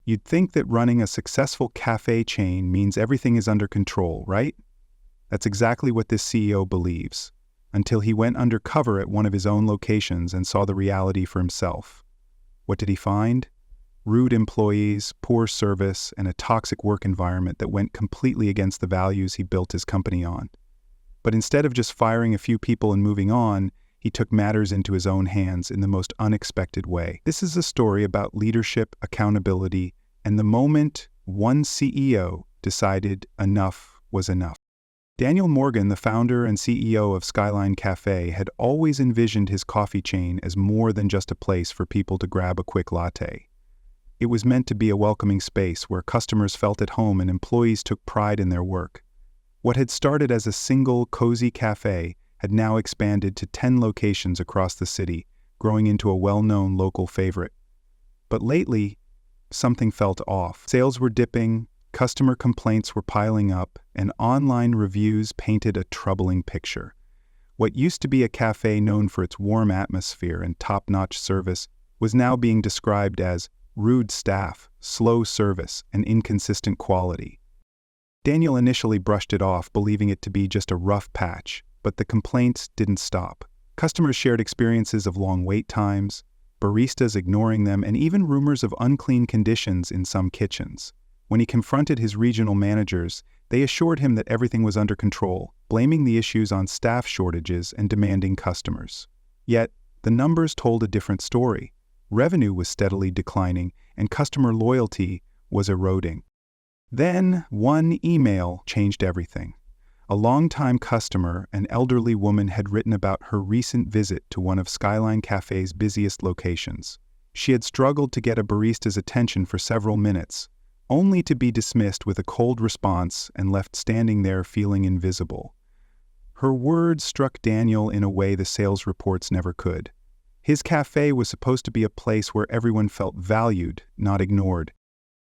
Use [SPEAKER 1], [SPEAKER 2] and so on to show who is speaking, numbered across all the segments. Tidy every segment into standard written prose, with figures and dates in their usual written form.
[SPEAKER 1] You'd think that running a successful cafe chain means everything is under control, right? That's exactly what this CEO believes, until he went undercover at one of his own locations and saw the reality for himself. What did he find? Rude employees, poor service, and a toxic work environment that went completely against the values he built his company on. But instead of just firing a few people and moving on, he took matters into his own hands in the most unexpected way. This is a story about leadership, accountability, and the moment one CEO decided enough was enough. Daniel Morgan, the founder and CEO of Skyline Cafe, had always envisioned his coffee chain as more than just a place for people to grab a quick latte. It was meant to be a welcoming space where customers felt at home and employees took pride in their work. What had started as a single, cozy cafe had now expanded to 10 locations across the city, growing into a well-known local favorite. But lately, something felt off. Sales were dipping, customer complaints were piling up, and online reviews painted a troubling picture. What used to be a cafe known for its warm atmosphere and top-notch service was now being described as rude staff, slow service, and inconsistent quality. Daniel initially brushed it off, believing it to be just a rough patch, but the complaints didn't stop. Customers shared experiences of long wait times, baristas ignoring them, and even rumors of unclean conditions in some kitchens. When he confronted his regional managers, they assured him that everything was under control, blaming the issues on staff shortages and demanding customers. Yet, the numbers told a different story. Revenue was steadily declining, and customer loyalty was eroding. Then, one email changed everything. A longtime customer, an elderly woman, had written about her recent visit to one of Skyline Cafe's busiest locations. She had struggled to get a barista's attention for several minutes, only to be dismissed with a cold response and left standing there feeling invisible. Her words struck Daniel in a way the sales reports never could. His cafe was supposed to be a place where everyone felt valued, not ignored.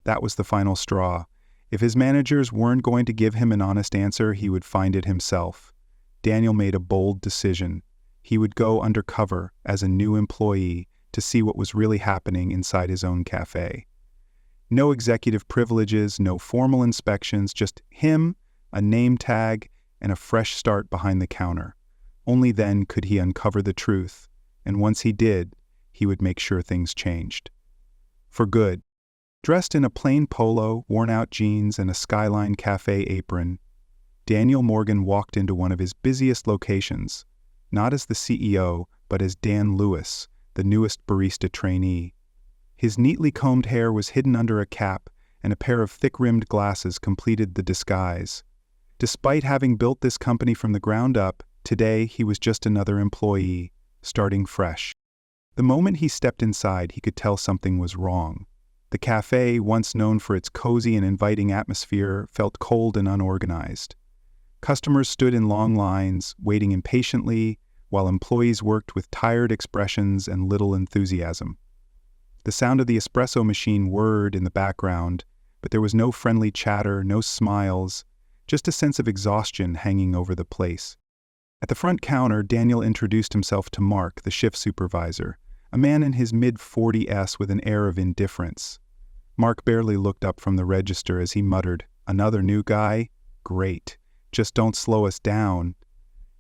[SPEAKER 1] That was the final straw. If his managers weren't going to give him an honest answer, he would find it himself. Daniel made a bold decision. He would go undercover as a new employee to see what was really happening inside his own cafe. No executive privileges, no formal inspections, just him, a name tag, and a fresh start behind the counter. Only then could he uncover the truth, and once he did, he would make sure things changed. For good. Dressed in a plain polo, worn-out jeans, and a Skyline Cafe apron, Daniel Morgan walked into one of his busiest locations, not as the CEO, but as Dan Lewis, the newest barista trainee. His neatly combed hair was hidden under a cap, and a pair of thick-rimmed glasses completed the disguise. Despite having built this company from the ground up, today he was just another employee, starting fresh. The moment he stepped inside, he could tell something was wrong. The cafe, once known for its cozy and inviting atmosphere, felt cold and unorganized. Customers stood in long lines, waiting impatiently, while employees worked with tired expressions and little enthusiasm. The sound of the espresso machine whirred in the background, but there was no friendly chatter, no smiles, just a sense of exhaustion hanging over the place. At the front counter, Daniel introduced himself to Mark, the shift supervisor, a man in his mid-40s with an air of indifference. Mark barely looked up from the register as he muttered, "Another new guy? Great. Just don't slow us down."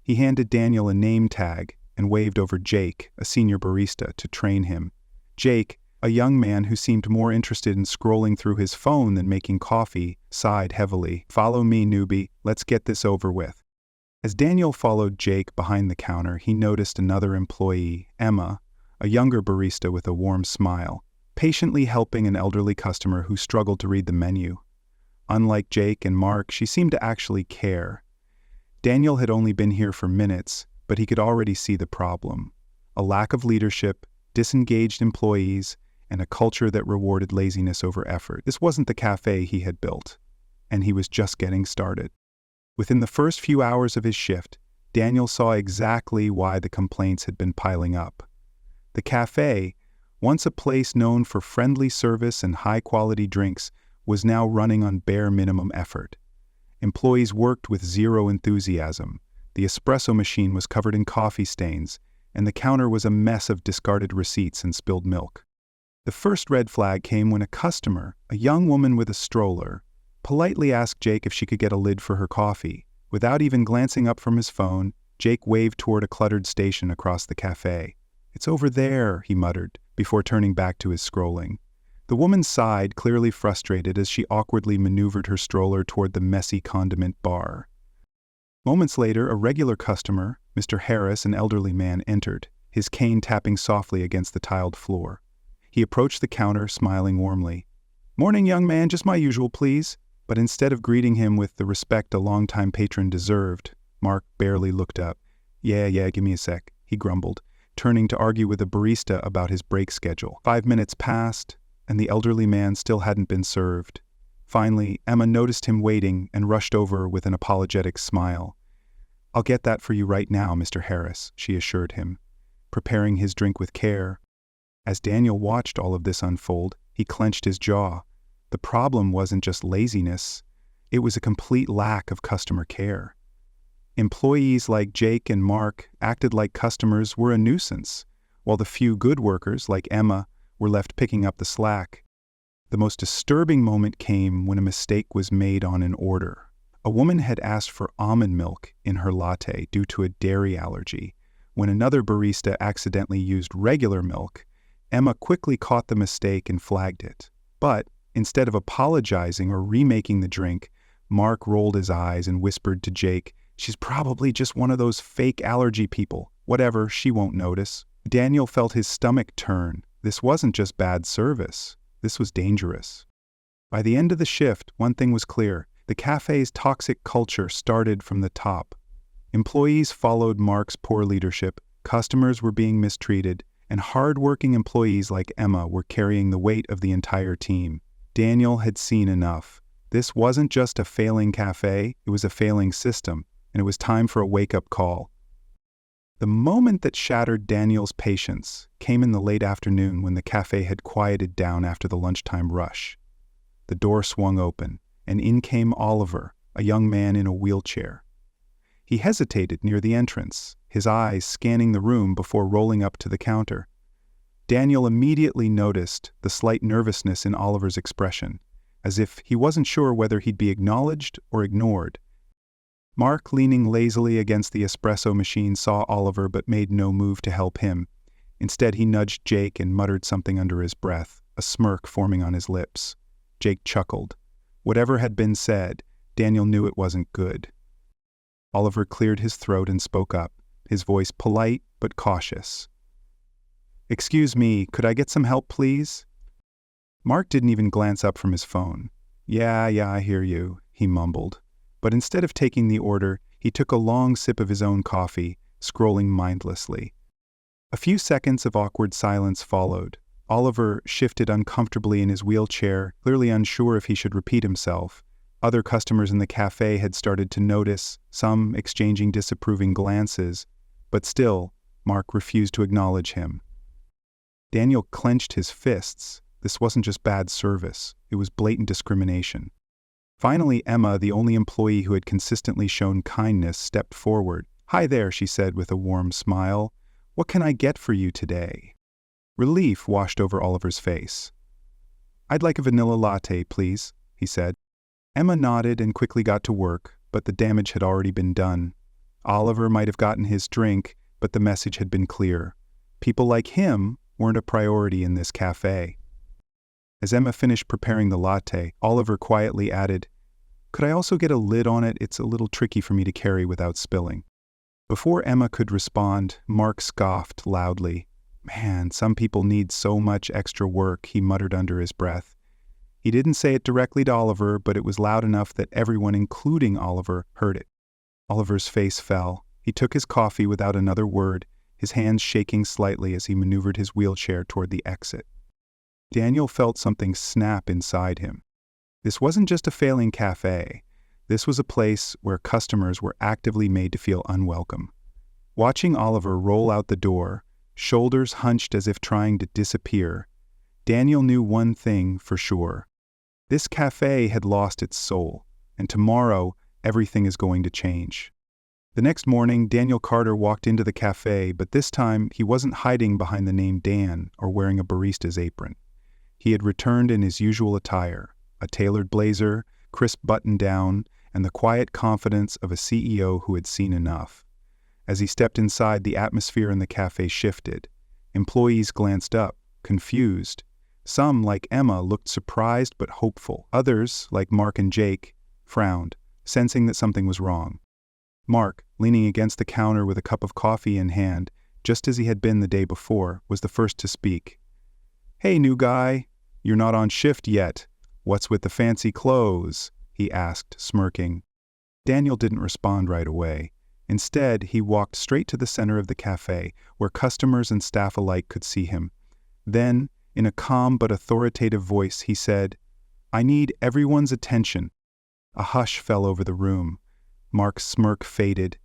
[SPEAKER 1] He handed Daniel a name tag and waved over Jake, a senior barista, to train him. Jake, a young man who seemed more interested in scrolling through his phone than making coffee, sighed heavily. "Follow me, newbie. Let's get this over with." As Daniel followed Jake behind the counter, he noticed another employee, Emma, a younger barista with a warm smile, patiently helping an elderly customer who struggled to read the menu. Unlike Jake and Mark, she seemed to actually care. Daniel had only been here for minutes, but he could already see the problem. A lack of leadership, disengaged employees, and a culture that rewarded laziness over effort. This wasn't the cafe he had built, and he was just getting started. Within the first few hours of his shift, Daniel saw exactly why the complaints had been piling up. The cafe, once a place known for friendly service and high-quality drinks, was now running on bare minimum effort. Employees worked with zero enthusiasm, the espresso machine was covered in coffee stains, and the counter was a mess of discarded receipts and spilled milk. The first red flag came when a customer, a young woman with a stroller, politely asked Jake if she could get a lid for her coffee. Without even glancing up from his phone, Jake waved toward a cluttered station across the cafe. "It's over there," he muttered, before turning back to his scrolling. The woman sighed, clearly frustrated, as she awkwardly maneuvered her stroller toward the messy condiment bar. Moments later, a regular customer, Mr. Harris, an elderly man, entered, his cane tapping softly against the tiled floor. He approached the counter, smiling warmly. "Morning, young man, just my usual, please." But instead of greeting him with the respect a longtime patron deserved, Mark barely looked up. Yeah, give me a sec," he grumbled, turning to argue with the barista about his break schedule. 5 minutes passed, and the elderly man still hadn't been served. Finally, Emma noticed him waiting and rushed over with an apologetic smile. "I'll get that for you right now, Mr. Harris," she assured him, preparing his drink with care. As Daniel watched all of this unfold, he clenched his jaw. The problem wasn't just laziness, it was a complete lack of customer care. Employees like Jake and Mark acted like customers were a nuisance, while the few good workers, like Emma, were left picking up the slack. The most disturbing moment came when a mistake was made on an order. A woman had asked for almond milk in her latte due to a dairy allergy. When another barista accidentally used regular milk, Emma quickly caught the mistake and flagged it. But instead of apologizing or remaking the drink, Mark rolled his eyes and whispered to Jake, "She's probably just one of those fake allergy people. Whatever, she won't notice." Daniel felt his stomach turn. This wasn't just bad service. This was dangerous. By the end of the shift, one thing was clear. The cafe's toxic culture started from the top. Employees followed Mark's poor leadership, customers were being mistreated, and hard-working employees like Emma were carrying the weight of the entire team. Daniel had seen enough. This wasn't just a failing cafe, it was a failing system, and it was time for a wake-up call. The moment that shattered Daniel's patience came in the late afternoon when the cafe had quieted down after the lunchtime rush. The door swung open, and in came Oliver, a young man in a wheelchair. He hesitated near the entrance, his eyes scanning the room before rolling up to the counter. Daniel immediately noticed the slight nervousness in Oliver's expression, as if he wasn't sure whether he'd be acknowledged or ignored. Mark, leaning lazily against the espresso machine, saw Oliver but made no move to help him. Instead, he nudged Jake and muttered something under his breath, a smirk forming on his lips. Jake chuckled. Whatever had been said, Daniel knew it wasn't good. Oliver cleared his throat and spoke up, his voice polite but cautious. "Excuse me, could I get some help, please?" Mark didn't even glance up from his phone. Yeah, I hear you," he mumbled. But instead of taking the order, he took a long sip of his own coffee, scrolling mindlessly. A few seconds of awkward silence followed. Oliver shifted uncomfortably in his wheelchair, clearly unsure if he should repeat himself. Other customers in the cafe had started to notice, some exchanging disapproving glances, but still, Mark refused to acknowledge him. Daniel clenched his fists. This wasn't just bad service, it was blatant discrimination. Finally, Emma, the only employee who had consistently shown kindness, stepped forward. "Hi there," she said with a warm smile. "What can I get for you today?" Relief washed over Oliver's face. "I'd like a vanilla latte, please," he said. Emma nodded and quickly got to work, but the damage had already been done. Oliver might have gotten his drink, but the message had been clear. People like him weren't a priority in this cafe. As Emma finished preparing the latte, Oliver quietly added, "Could I also get a lid on it? It's a little tricky for me to carry without spilling." Before Emma could respond, Mark scoffed loudly. "Man, some people need so much extra work," he muttered under his breath. He didn't say it directly to Oliver, but it was loud enough that everyone, including Oliver, heard it. Oliver's face fell. He took his coffee without another word, his hands shaking slightly as he maneuvered his wheelchair toward the exit. Daniel felt something snap inside him. This wasn't just a failing cafe. This was a place where customers were actively made to feel unwelcome. Watching Oliver roll out the door, shoulders hunched as if trying to disappear, Daniel knew one thing for sure. This cafe had lost its soul, and tomorrow everything is going to change. The next morning, Daniel Carter walked into the cafe, but this time he wasn't hiding behind the name Dan or wearing a barista's apron. He had returned in his usual attire, a tailored blazer, crisp button-down, and the quiet confidence of a CEO who had seen enough. As he stepped inside, the atmosphere in the cafe shifted. Employees glanced up, confused. Some, like Emma, looked surprised but hopeful. Others, like Mark and Jake, frowned, sensing that something was wrong. Mark, leaning against the counter with a cup of coffee in hand, just as he had been the day before, was the first to speak. "Hey, new guy, you're not on shift yet. What's with the fancy clothes?" he asked, smirking. Daniel didn't respond right away. Instead, he walked straight to the center of the cafe, where customers and staff alike could see him. Then, in a calm but authoritative voice, he said, "I need everyone's attention." A hush fell over the room. Mark's smirk faded.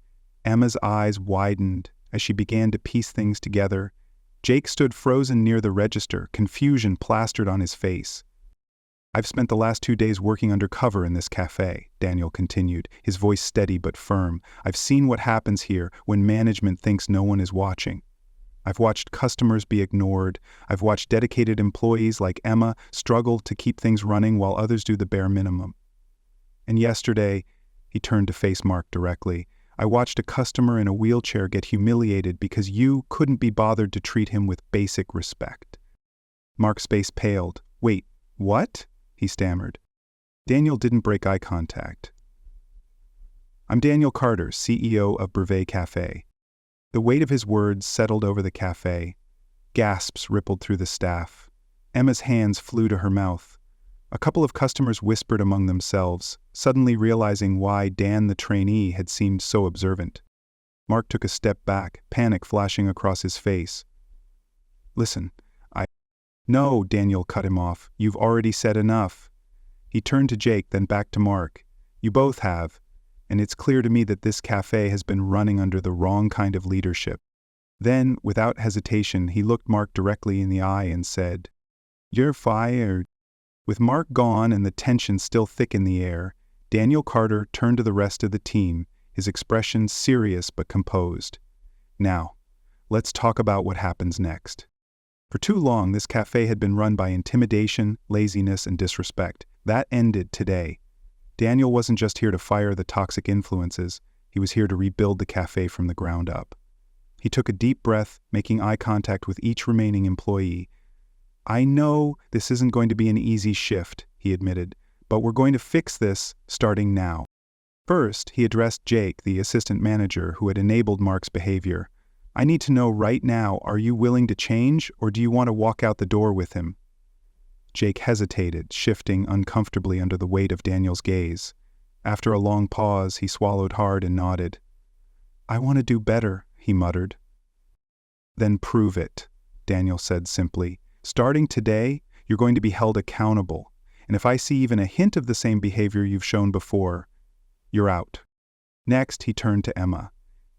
[SPEAKER 1] Emma's eyes widened as she began to piece things together. Jake stood frozen near the register, confusion plastered on his face. "I've spent the last 2 days working undercover in this cafe," Daniel continued, his voice steady but firm. "I've seen what happens here when management thinks no one is watching. I've watched customers be ignored. I've watched dedicated employees like Emma struggle to keep things running while others do the bare minimum. And yesterday," he turned to face Mark directly, "I watched a customer in a wheelchair get humiliated because you couldn't be bothered to treat him with basic respect." Mark's face paled. "Wait, what?" he stammered. Daniel didn't break eye contact. "I'm Daniel Carter, CEO of Breve Café." The weight of his words settled over the cafe. Gasps rippled through the staff. Emma's hands flew to her mouth. A couple of customers whispered among themselves, suddenly realizing why Dan the trainee had seemed so observant. Mark took a step back, panic flashing across his face. "Listen, No," Daniel cut him off. "You've already said enough." He turned to Jake, then back to Mark. "You both have, and it's clear to me that this cafe has been running under the wrong kind of leadership." Then, without hesitation, he looked Mark directly in the eye and said, "You're fired." With Mark gone and the tension still thick in the air, Daniel Carter turned to the rest of the team, his expression serious but composed. "Now, let's talk about what happens next." For too long, this cafe had been run by intimidation, laziness, and disrespect. That ended today. Daniel wasn't just here to fire the toxic influences, he was here to rebuild the cafe from the ground up. He took a deep breath, making eye contact with each remaining employee. "I know this isn't going to be an easy shift," he admitted, "but we're going to fix this starting now." First, he addressed Jake, the assistant manager who had enabled Mark's behavior. "I need to know right now, are you willing to change, or do you want to walk out the door with him?" Jake hesitated, shifting uncomfortably under the weight of Daniel's gaze. After a long pause, he swallowed hard and nodded. "I want to do better," he muttered. "Then prove it," Daniel said simply. "Starting today, you're going to be held accountable, and if I see even a hint of the same behavior you've shown before, you're out." Next, he turned to Emma.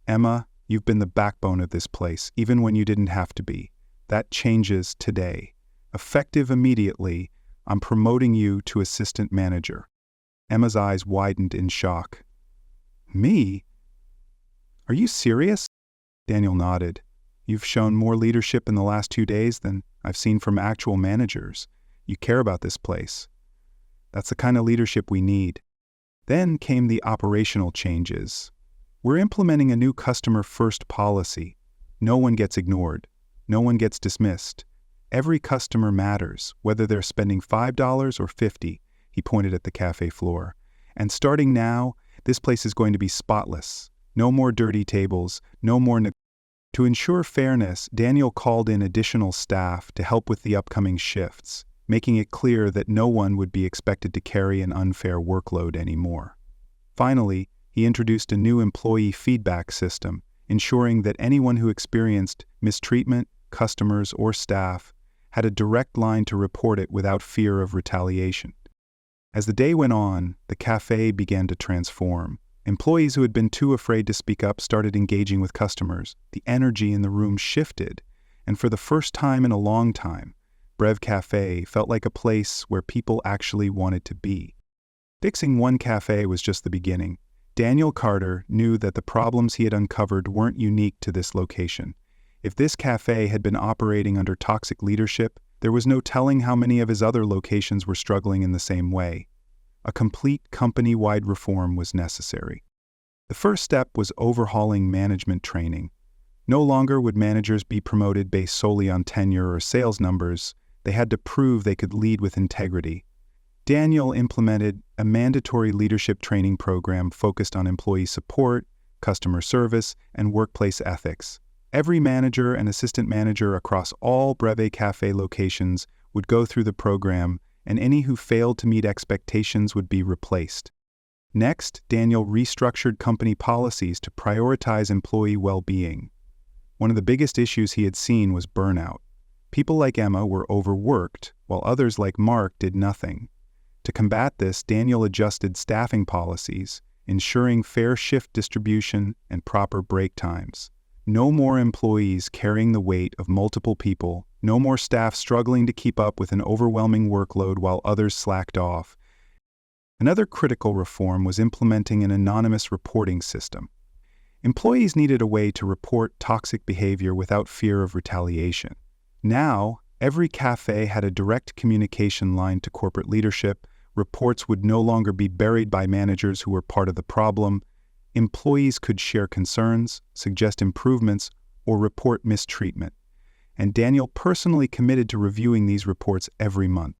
[SPEAKER 1] "Emma, you've been the backbone of this place, even when you didn't have to be. That changes today. Effective immediately, I'm promoting you to assistant manager." Emma's eyes widened in shock. "Me? Are you serious?" Daniel nodded. "You've shown more leadership in the last 2 days than I've seen from actual managers. You care about this place. That's the kind of leadership we need." Then came the operational changes. "We're implementing a new customer-first policy. No one gets ignored. No one gets dismissed. Every customer matters, whether they're spending $5 or $50, he pointed at the cafe floor. "And starting now, this place is going to be spotless. No more dirty tables, no more To ensure fairness, Daniel called in additional staff to help with the upcoming shifts, making it clear that no one would be expected to carry an unfair workload anymore. Finally, he introduced a new employee feedback system, ensuring that anyone who experienced mistreatment, customers, or staff, had a direct line to report it without fear of retaliation. As the day went on, the cafe began to transform. Employees who had been too afraid to speak up started engaging with customers. The energy in the room shifted, and for the first time in a long time, Breve Café felt like a place where people actually wanted to be. Fixing one cafe was just the beginning. Daniel Carter knew that the problems he had uncovered weren't unique to this location. If this cafe had been operating under toxic leadership, There was no telling how many of his other locations were struggling in the same way. A complete company-wide reform was necessary. The first step was overhauling management training. No longer would managers be promoted based solely on tenure or sales numbers. They had to prove they could lead with integrity. Daniel implemented a mandatory leadership training program focused on employee support, customer service, and workplace ethics. Every manager and assistant manager across all Breve Café locations would go through the program, and any who failed to meet expectations would be replaced. Next, Daniel restructured company policies to prioritize employee well-being. One of the biggest issues he had seen was burnout. People like Emma were overworked, while others like Mark did nothing. To combat this, Daniel adjusted staffing policies, ensuring fair shift distribution and proper break times. No more employees carrying the weight of multiple people, no more staff struggling to keep up with an overwhelming workload while others slacked off. Another critical reform was implementing an anonymous reporting system. Employees needed a way to report toxic behavior without fear of retaliation. Now, every cafe had a direct communication line to corporate leadership. Reports would no longer be buried by managers who were part of the problem. Employees could share concerns, suggest improvements, or report mistreatment. And Daniel personally committed to reviewing these reports every month.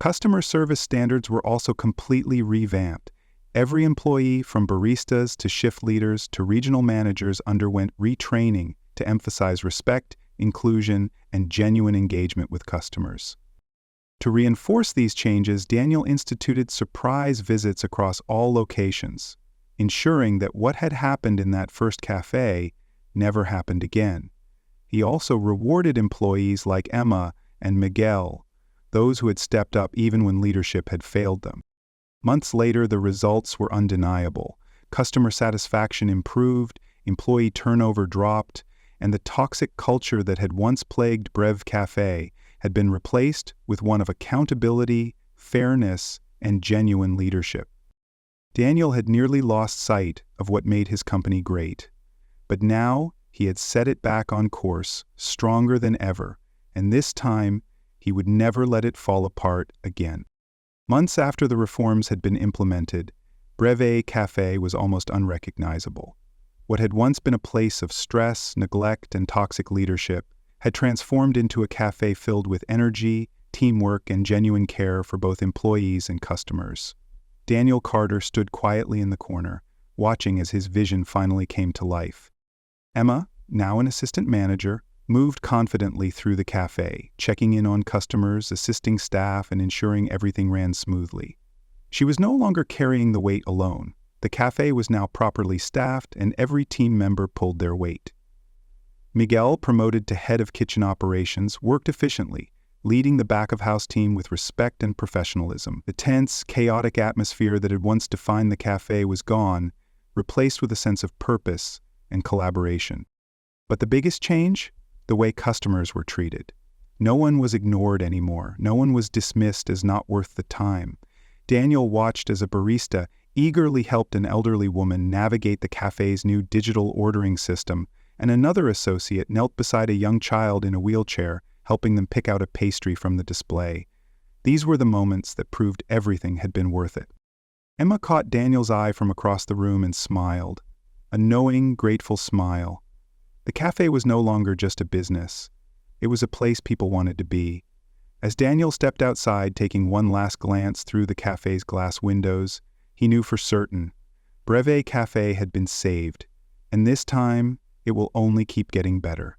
[SPEAKER 1] Customer service standards were also completely revamped. Every employee, from baristas to shift leaders to regional managers, underwent retraining to emphasize respect, inclusion, and genuine engagement with customers. To reinforce these changes, Daniel instituted surprise visits across all locations, ensuring that what had happened in that first cafe never happened again. He also rewarded employees like Emma and Miguel, those who had stepped up even when leadership had failed them. Months later, the results were undeniable. Customer satisfaction improved, employee turnover dropped, and the toxic culture that had once plagued Breve Café had been replaced with one of accountability, fairness, and genuine leadership. Daniel had nearly lost sight of what made his company great. But now he had set it back on course, stronger than ever, and this time he would never let it fall apart again. Months after the reforms had been implemented, Breve Café was almost unrecognizable. What had once been a place of stress, neglect, and toxic leadership had transformed into a cafe filled with energy, teamwork, and genuine care for both employees and customers. Daniel Carter stood quietly in the corner, watching as his vision finally came to life. Emma, now an assistant manager, moved confidently through the cafe, checking in on customers, assisting staff, and ensuring everything ran smoothly. She was no longer carrying the weight alone. The cafe was now properly staffed, and every team member pulled their weight. Miguel, promoted to head of kitchen operations, worked efficiently, leading the back-of-house team with respect and professionalism. The tense, chaotic atmosphere that had once defined the cafe was gone, replaced with a sense of purpose and collaboration. But the biggest change? The way customers were treated. No one was ignored anymore. No one was dismissed as not worth the time. Daniel watched as a barista eagerly helped an elderly woman navigate the cafe's new digital ordering system, and another associate knelt beside a young child in a wheelchair, helping them pick out a pastry from the display. These were the moments that proved everything had been worth it. Emma caught Daniel's eye from across the room and smiled. A knowing, grateful smile. The cafe was no longer just a business. It was a place people wanted to be. As Daniel stepped outside, taking one last glance through the cafe's glass windows, he knew for certain Breve Café had been saved, and this time it will only keep getting better.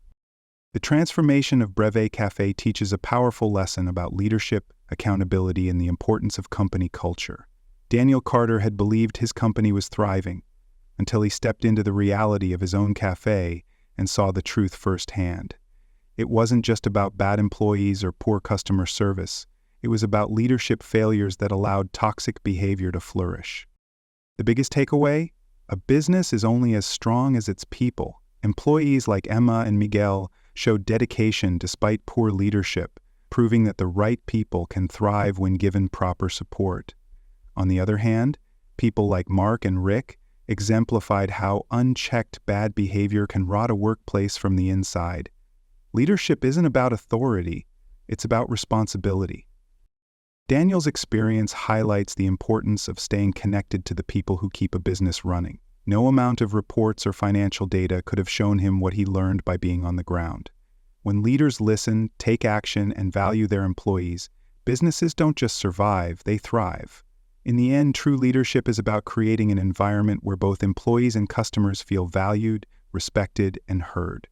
[SPEAKER 1] The transformation of Breve Café teaches a powerful lesson about leadership, accountability, and the importance of company culture. Daniel Carter had believed his company was thriving until he stepped into the reality of his own cafe and saw the truth firsthand. It wasn't just about bad employees or poor customer service. It was about leadership failures that allowed toxic behavior to flourish. The biggest takeaway? A business is only as strong as its people. Employees like Emma and Miguel showed dedication despite poor leadership, proving that the right people can thrive when given proper support. On the other hand, people like Mark and Rick exemplified how unchecked bad behavior can rot a workplace from the inside. Leadership isn't about authority, It's about responsibility. Daniel's experience highlights the importance of staying connected to the people who keep a business running. No amount of reports or financial data could have shown him what he learned by being on the ground. When leaders listen, take action, and value their employees, businesses don't just survive, they thrive. In the end, true leadership is about creating an environment where both employees and customers feel valued, respected, and heard.